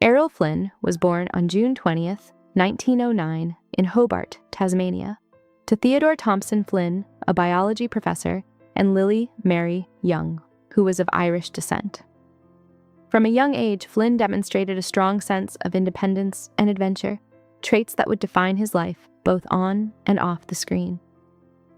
Errol Flynn was born on June 20th, 1909, in Hobart, Tasmania, to Theodore Thompson Flynn, a biology professor, and Lily Mary Young, who was of Irish descent. From a young age, Flynn demonstrated a strong sense of independence and adventure, traits that would define his life both on and off the screen.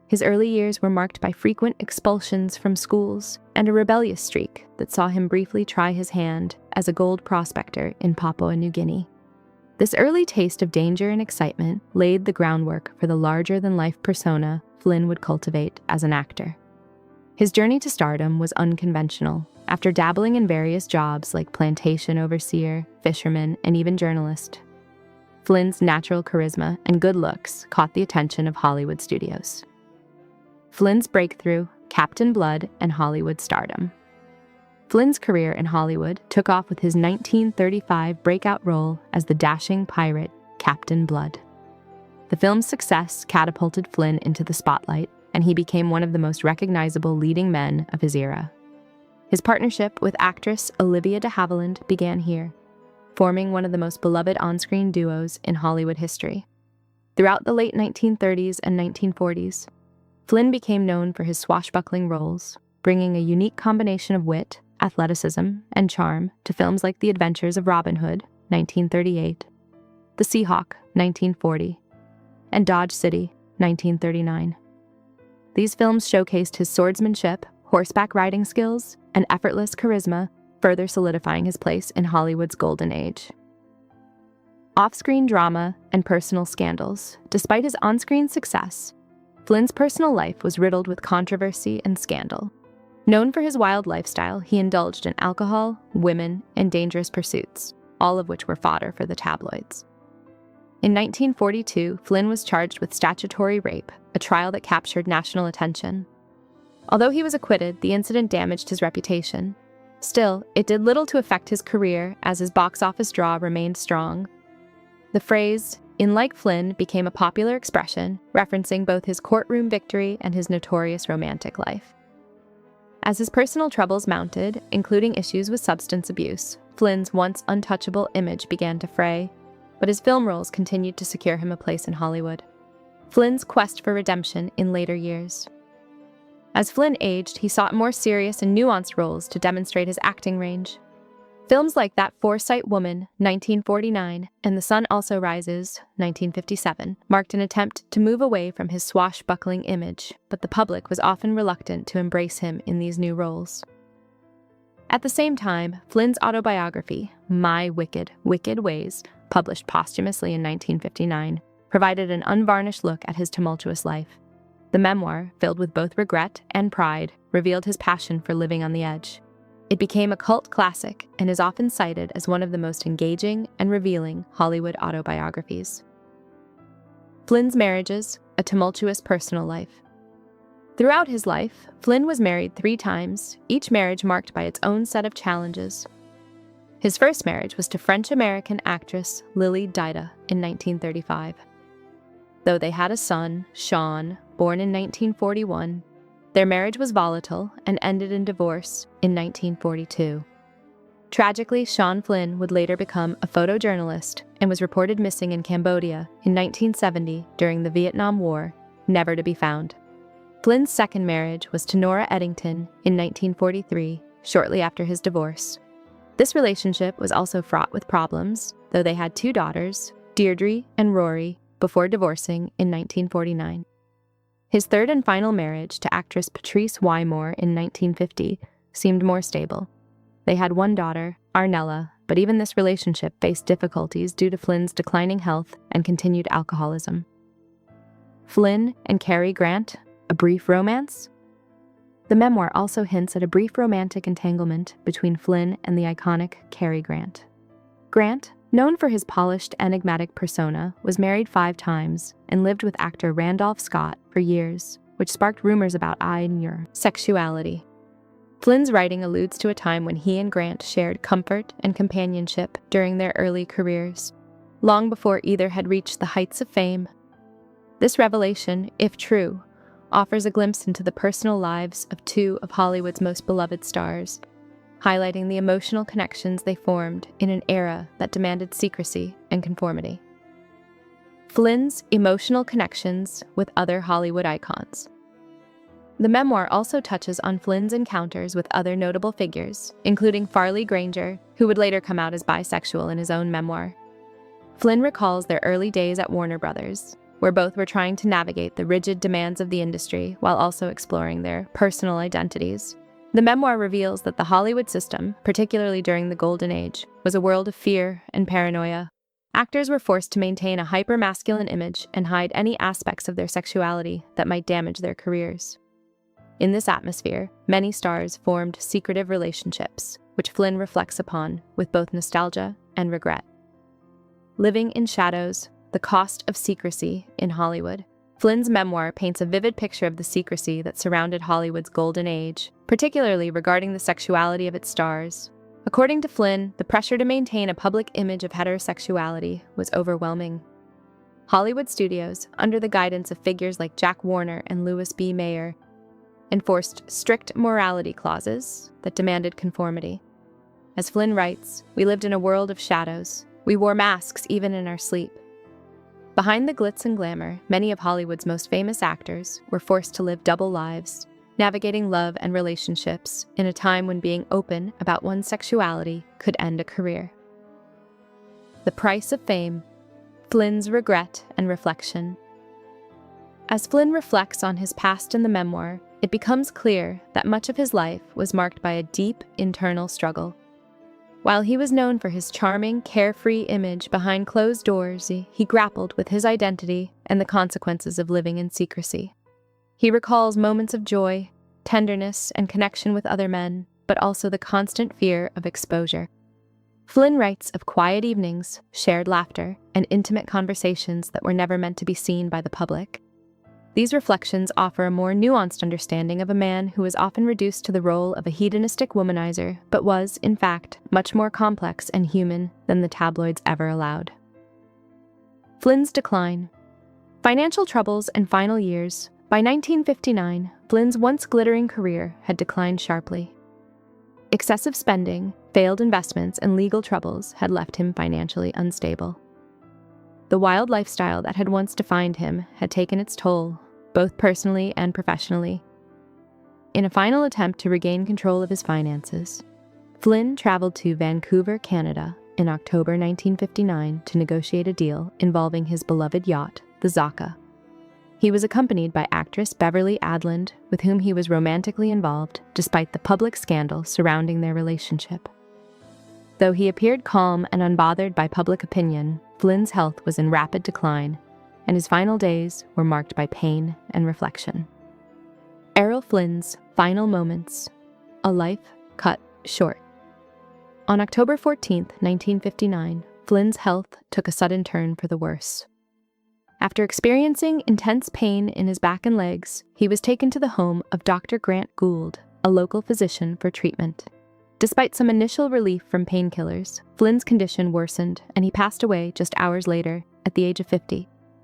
His early years were marked by frequent expulsions from schools and a rebellious streak that saw him briefly try his hand as a gold prospector in Papua New Guinea. This early taste of danger and excitement laid the groundwork for the larger-than-life persona Flynn would cultivate as an actor. His journey to stardom was unconventional. After dabbling in various jobs like plantation overseer, fisherman, and even journalist, Flynn's natural charisma and good looks caught the attention of Hollywood studios. Flynn's breakthrough, Captain Blood, and Hollywood stardom. Flynn's career in Hollywood took off with his 1935 breakout role as the dashing pirate Captain Blood. The film's success catapulted Flynn into the spotlight, and he became one of the most recognizable leading men of his era. His partnership with actress Olivia de Havilland began here, forming one of the most beloved on-screen duos in Hollywood history. Throughout the late 1930s and 1940s, Flynn became known for his swashbuckling roles, bringing a unique combination of wit, athleticism, and charm to films like The Adventures of Robin Hood, 1938, The Seahawk, 1940, and Dodge City, 1939. These films showcased his swordsmanship, horseback riding skills, and effortless charisma, further solidifying his place in Hollywood's golden age. Off-screen drama and personal scandals. Despite his on-screen success, Flynn's personal life was riddled with controversy and scandal. Known for his wild lifestyle, he indulged in alcohol, women, and dangerous pursuits, all of which were fodder for the tabloids. In 1942, Flynn was charged with statutory rape, a trial that captured national attention. Although he was acquitted, the incident damaged his reputation. Still, it did little to affect his career as his box office draw remained strong. The phrase, "in like Flynn," became a popular expression, referencing both his courtroom victory and his notorious romantic life. As his personal troubles mounted, including issues with substance abuse, Flynn's once untouchable image began to fray, but his film roles continued to secure him a place in Hollywood. Flynn's quest for redemption in later years. As Flynn aged, he sought more serious and nuanced roles to demonstrate his acting range. Films like That Forsyte Woman, 1949, and The Sun Also Rises, 1957, marked an attempt to move away from his swashbuckling image, but the public was often reluctant to embrace him in these new roles. At the same time, Flynn's autobiography, My Wicked, Wicked Ways, published posthumously in 1959, provided an unvarnished look at his tumultuous life. The memoir, filled with both regret and pride, revealed his passion for living on the edge. It became a cult classic and is often cited as one of the most engaging and revealing Hollywood autobiographies. Flynn's marriages, a tumultuous personal life. Throughout his life, Flynn was married 3 times, each marriage marked by its own set of challenges. His first marriage was to French-American actress Lily Dida in 1935. Though they had a son, Sean, born in 1941, their marriage was volatile and ended in divorce in 1942. Tragically, Sean Flynn would later become a photojournalist and was reported missing in Cambodia in 1970 during the Vietnam War, never to be found. Flynn's second marriage was to Nora Eddington in 1943, shortly after his divorce. This relationship was also fraught with problems, though they had 2 daughters, Deirdre and Rory, before divorcing in 1949. His third and final marriage to actress Patrice Wymore in 1950 seemed more stable. They had 1 daughter, Arnella, but even this relationship faced difficulties due to Flynn's declining health and continued alcoholism. Flynn and Cary Grant, a brief romance? The memoir also hints at a brief romantic entanglement between Flynn and the iconic Cary Grant. Grant, known for his polished, enigmatic persona, was married 5 times and lived with actor Randolph Scott for years, which sparked rumors about sexuality. Flynn's writing alludes to a time when he and Grant shared comfort and companionship during their early careers, long before either had reached the heights of fame. This revelation, if true, offers a glimpse into the personal lives of 2 of Hollywood's most beloved stars, highlighting the emotional connections they formed in an era that demanded secrecy and conformity. Flynn's emotional connections with other Hollywood icons. The memoir also touches on Flynn's encounters with other notable figures, including Farley Granger, who would later come out as bisexual in his own memoir. Flynn recalls their early days at Warner Brothers, where both were trying to navigate the rigid demands of the industry while also exploring their personal identities. The memoir reveals that the Hollywood system, particularly during the Golden Age, was a world of fear and paranoia. Actors were forced to maintain a hyper-masculine image and hide any aspects of their sexuality that might damage their careers. In this atmosphere, many stars formed secretive relationships, which Flynn reflects upon with both nostalgia and regret. Living in Shadows: The Cost of Secrecy in Hollywood. Flynn's memoir paints a vivid picture of the secrecy that surrounded Hollywood's golden age, particularly regarding the sexuality of its stars. According to Flynn, the pressure to maintain a public image of heterosexuality was overwhelming. Hollywood studios, under the guidance of figures like Jack Warner and Louis B. Mayer, enforced strict morality clauses that demanded conformity. As Flynn writes, "We lived in a world of shadows. We wore masks even in our sleep." Behind the glitz and glamour, many of Hollywood's most famous actors were forced to live double lives, navigating love and relationships in a time when being open about one's sexuality could end a career. The Price of Fame: Flynn's regret and reflection. As Flynn reflects on his past in the memoir, it becomes clear that much of his life was marked by a deep internal struggle. While he was known for his charming, carefree image behind closed doors, he grappled with his identity and the consequences of living in secrecy. He recalls moments of joy, tenderness, and connection with other men, but also the constant fear of exposure. Flynn writes of quiet evenings, shared laughter, and intimate conversations that were never meant to be seen by the public. These reflections offer a more nuanced understanding of a man who was often reduced to the role of a hedonistic womanizer, but was, in fact, much more complex and human than the tabloids ever allowed. Flynn's decline. Financial troubles and final years. By 1959, Flynn's once glittering career had declined sharply. Excessive spending, failed investments, and legal troubles had left him financially unstable. The wild lifestyle that had once defined him had taken its toll, both personally and professionally. In a final attempt to regain control of his finances, Flynn traveled to Vancouver, Canada, in October 1959 to negotiate a deal involving his beloved yacht, the Zaka. He was accompanied by actress Beverly Adland, with whom he was romantically involved, despite the public scandal surrounding their relationship. Though he appeared calm and unbothered by public opinion, Flynn's health was in rapid decline, and his final days were marked by pain and reflection. Errol Flynn's final moments: a life cut short. On October 14, 1959, Flynn's health took a sudden turn for the worse. After experiencing intense pain in his back and legs, he was taken to the home of Dr. Grant Gould, a local physician, for treatment. Despite some initial relief from painkillers, Flynn's condition worsened and he passed away just hours later, at the age of 50.